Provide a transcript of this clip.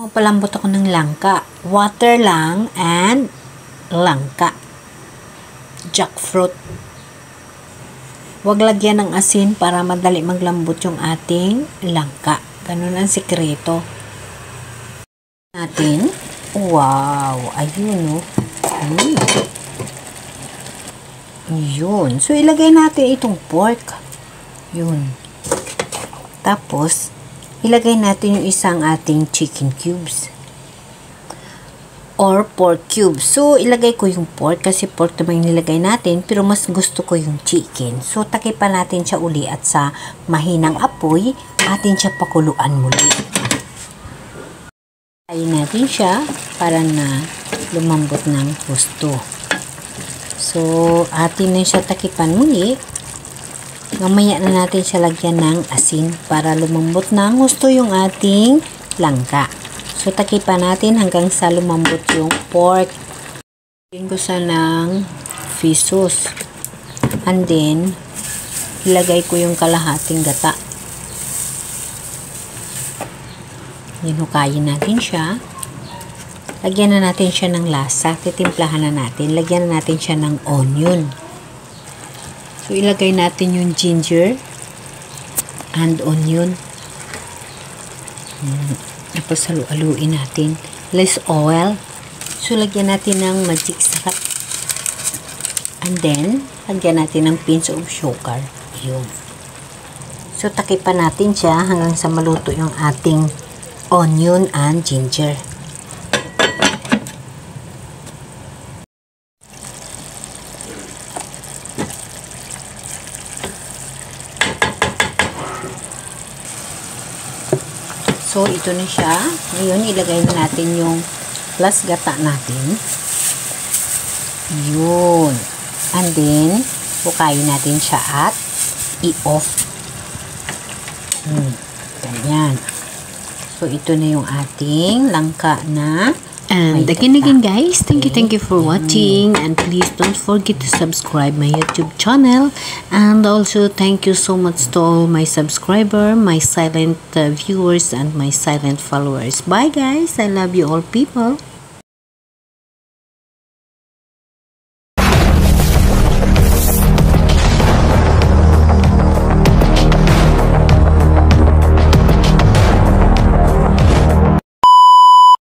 Magpapalambot ako ng langka. Water lang and langka. Jackfruit. Huwag lagyan ng asin para madali maglambot yung ating langka. Ganun ang sikreto. Natin. Wow! Ayun, oh. Yun. So, ilagay natin itong pork. Yun. Tapos, ilagay natin yung isang ating chicken cubes. Or pork cubes. So, ilagay ko yung pork kasi pork naman yung nilagay natin. Pero mas gusto ko yung chicken. So, takipan natin siya uli at sa mahinang apoy, atin siya pakuluan muli. Kain natin siya para na lumambot ng gusto. So, atin na siya takipan muli. Mamaya na natin siya lagyan ng asin para lumambot ng gusto yung ating langka. So, takipan natin hanggang sa lumambot yung pork. Lagyan ko sa ng fish sauce. And then, ilagay ko yung kalahating gata. Hinukayin natin siya. Lagyan na natin siya ng lasa. Titimplahan na natin. Lagyan na natin siya ng onion. So, ilagay natin yung ginger and onion. Tapos, halu-haluin natin. Less oil. So, lagyan natin ng magic sarap. And then, lagyan natin ng pinch of sugar. Yun. So, takipan natin siya hanggang sa maluto yung ating onion and ginger. So, ito na siya. Ngayon, ilagay na natin yung plus gata natin. Yun. And then, hukayin natin siya at i-off. Ganyan. So, ito na yung ating langka na and again guys, thank you for watching, and please don't forget to subscribe my YouTube channel, and also thank you so much to all my subscriber, my silent viewers, and my silent followers. Bye guys, I love you all people.